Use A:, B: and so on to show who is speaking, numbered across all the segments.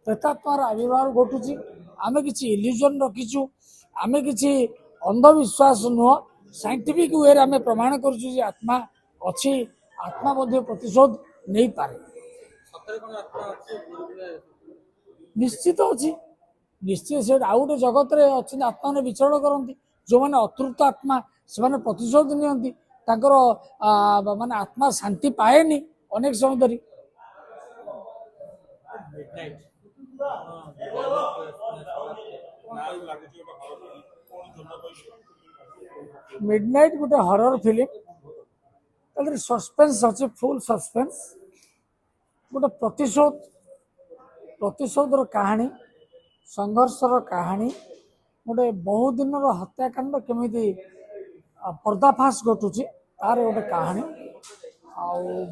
A: प्रेतात्मार आविर्भाव घटुची आम कि इल्यूजन रखीचु आम कि अंधविश्वास नुह साइंटिफिक वे आम प्रमाण करुचु आत्मा अच्छी आत्मा प्रतिशोध नहीं पारे निश्चित अच्छी निश्चित से आउ गोटे जगत रे अच्छी आत्मा ने विचरण करती जो मैंने अतृप्त आत्मा से प्रतिशोध नियंती माने आत्मा शांति पाएनि अनेक समय धरी मिडनाइट गोटे हरर फिल्म सस्पेंस अच्छे फुल सस्पेंस गोटे प्रतिशोधर कहानी संघर्षर कहानी गोटे बहु दिन हत्याकांड केमी पर्दाफाश घटुची तार गोटे कहानी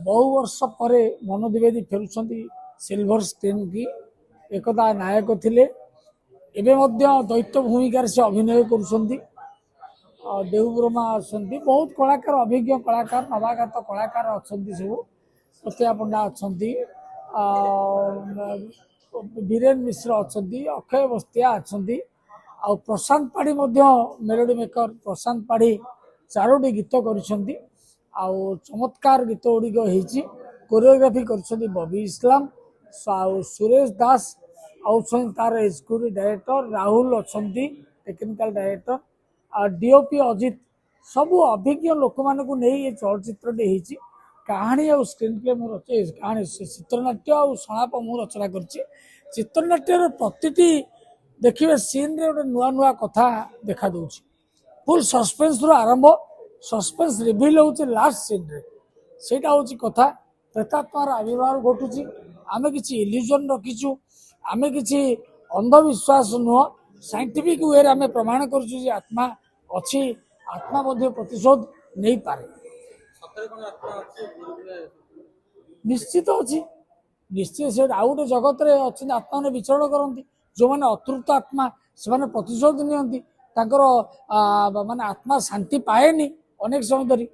A: बहु वर्ष पर मनु द्विवेदी फेरुंट सिल्वर स्क्रीन की एकदा नायक थिले एबे दैत्य भूमिकार से अभिनय करुँच देवब्रमा अच्छा बहुत कलाकार अभिज्ञ कलाकार नवागत कलाकार अच्छा सब प्रतिया पंडा अच्छा बीरेन मिश्र अच्छा अक्षय बस्तिया अच्छा आ प्रशांत पाढ़ी मेलोडी मेकर प्रशांत पाढ़ी चारोटी गीत कर चमत्कार गीत गुड़िक कोरियोग्राफी कर बबी इस्लाम सुरेश दास तार एग्जीक्यूटिव डायरेक्टर राहुल अच्छा टेक्निकल डायरेक्टर डीओपी अजित सबू अभिज्ञ लोक मान नहीं चलचित्र कहानी और स्क्रीन प्ले मुझे रचे कहानी चित्रनाट्य और संलाप मुझे रचना कर चित्रनाट्यर प्रति देखिए सीन रे गोटे नुआ नुआ कथा देखा दूची फुल सस्पेंस रु आरंभ सस्पेंस रिविल होची लास्ट सीन रे सेटा होची कथा प्रेतात्मार आविर्भाव घटुची आम कि इल्यूजन रखीचु आम कि अंधविश्वास नुह साइंटिफिक वे आम प्रमाण करुचु आत्मा अच्छी आत्मा प्रतिशोध नहीं पारे निश्चित अच्छी निश्चित से आउ गोटे जगत रे अच्छी आत्मा ने विचरण करती जो मैंने अतृप्त आत्मा से प्रतिशोध नियंती माने आत्मा शांति पाएनि अनेक समय धरी